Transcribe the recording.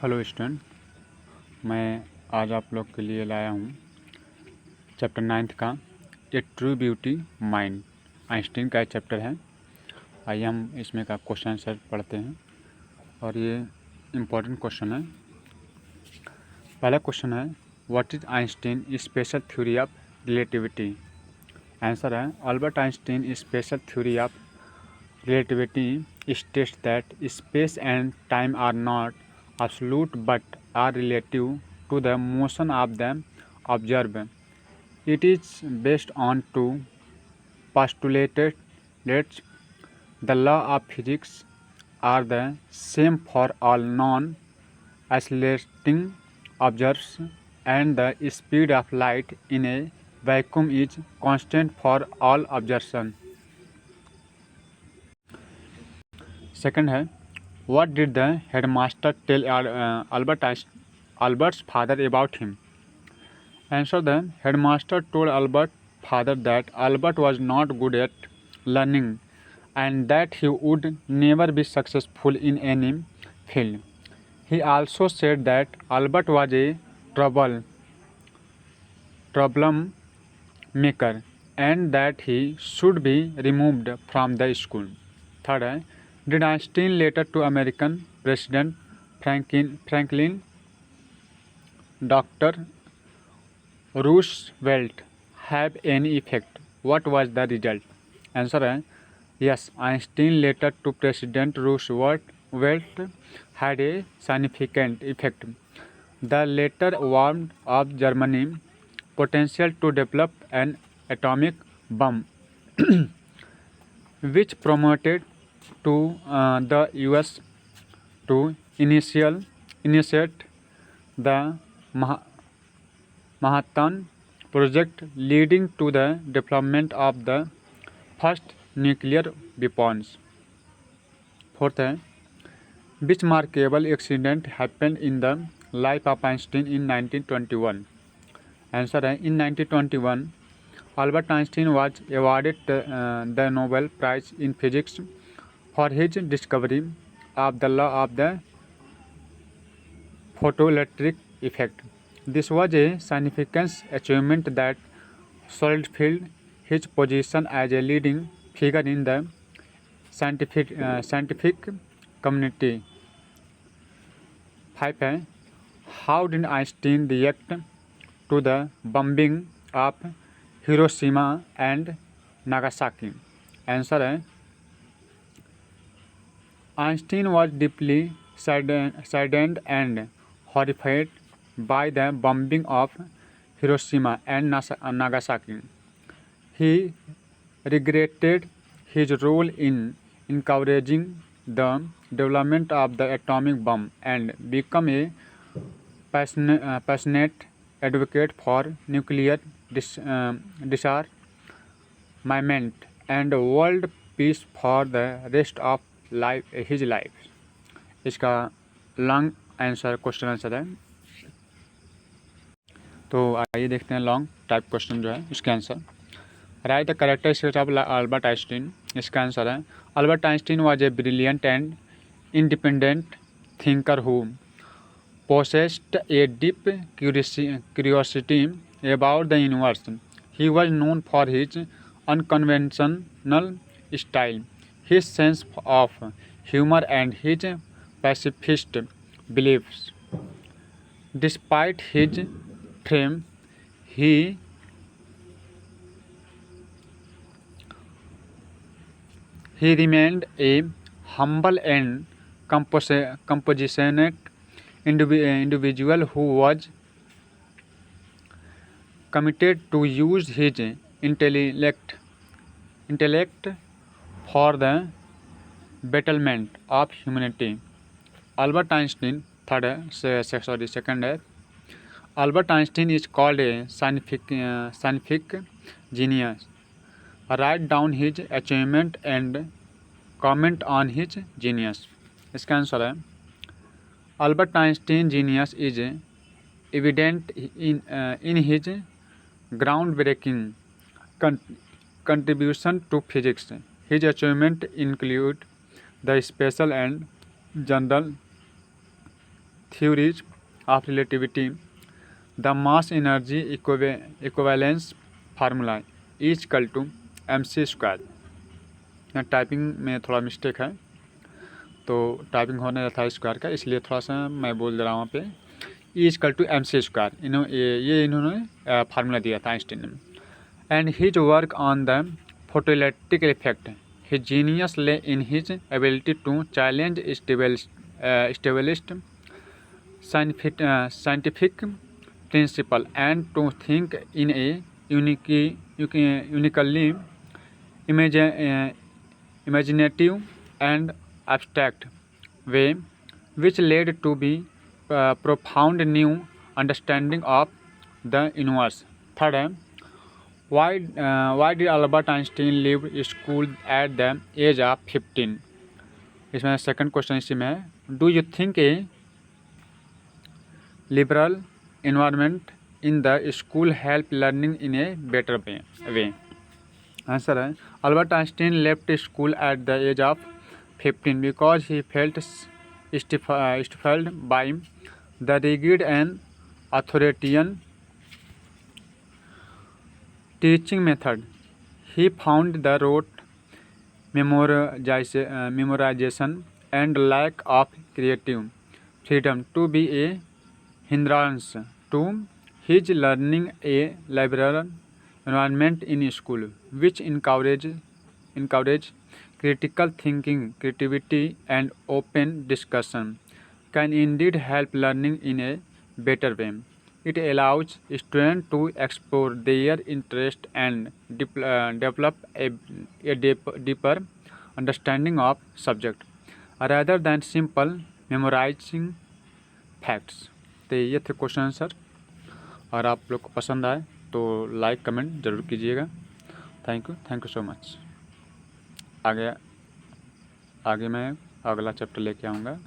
Hello student, मैं आज आप लोग के लिए लाया हूँ चैप्टर 9 का ए ट्रू ब्यूटी माइंड। आइंस्टीन का चैप्टर है। आइए हम इसमें का क्वेश्चन आंसर पढ़ते हैं और ये इम्पोर्टेंट क्वेश्चन है। पहला क्वेश्चन है, what is Einstein special theory of relativity. Answer है, Albert Einstein special theory of relativity states that space and time are not absolute but are relative to the motion of the observer. It is based on two postulated that the law of physics are the same for all non-accelerating objects and the speed of light in a vacuum is constant for all observations. Second है, what did the headmaster tell Albert's father about him? Answer, the headmaster told Albert's father that Albert was not good at learning and that he would never be successful in any field. He also said that Albert was a problem maker and that he should be removed from the school. Third है, did Einstein letter to American President Franklin Dr. Roosevelt have any effect? What was the result? Answer है, yes, Einstein letter to President Roosevelt had a significant effect. The letter warned of Germany's potential to develop an atomic bomb, which promoted to the US to initiate the Manhattan Project, leading to the development of the first nuclear weapons. Fourth है, which remarkable accident happened in the life of Einstein in 1921? Answer है, in 1921, Albert Einstein was awarded the Nobel Prize in Physics for his discovery of the law of the photoelectric effect. This was a significant achievement that solidified his position as a leading figure in the scientific community. 5 है, how did Einstein react to the bombing of Hiroshima and Nagasaki? Answer है, Einstein was deeply saddened and horrified by the bombing of Hiroshima and Nagasaki. He regretted his role in encouraging the development of the atomic bomb and became a passionate advocate for nuclear disarmament and world peace for the rest of his life. इसका long answer question answer है। तो आइए देखते हैं long type question जो है इसका answer. Right the characteristics of Albert Einstein. इसका आंसर है, Albert Einstein was a brilliant and independent thinker who possessed a deep curiosity about the universe. He was known for his unconventional style, his sense of humor, and his pacifist beliefs. Despite his fame, he remained a humble and compassionate individual who was committed to use his intellect for the betterment of humanity. Albert Einstein, second है, Albert Einstein is called a scientific genius. Write down his achievement and comment on his genius. इसका answer है, Albert Einstein's genius is evident in his groundbreaking contribution to physics. His achievements include the special and general theories of relativity, the mass energy equivalence formula is equal to mc²। यहाँ typing में थोड़ा mistake है, तो typing होने था square का, इसलिए थोड़ा सा मैं बोल दे रहा हूँ वहाँ पे इज इक्वल टू mc²। इन्होंने फार्मूला दिया था आइंस्टीन ने। And his work on the photoelectric effect, his genius lay in his ability to challenge established scientific principle and to think in a uniquely imaginative and abstract way, which led to be profound new understanding of the universe. Third, why did Albert Einstein leave school at the age of 15? इसमें second question इसी में है, do you think a liberal environment in the school help learning in a better way? Answer है, Albert Einstein left school at the age of 15 because he felt stifled by the rigid and authoritarian teaching method. He found the rote memorization and lack of creative freedom to be a hindrance to his learning. A liberal environment in school, which encourage critical thinking, creativity, and open discussion, can indeed help learning in a better way. It allows students to explore their interest and develop a deeper understanding of subject rather than simple memorizing facts. तो ये थे question answer, और आप लोग को पसंद आए तो लाइक कमेंट ज़रूर कीजिएगा। Thank you so much. आगे मैं अगला चैप्टर लेके आऊँगा।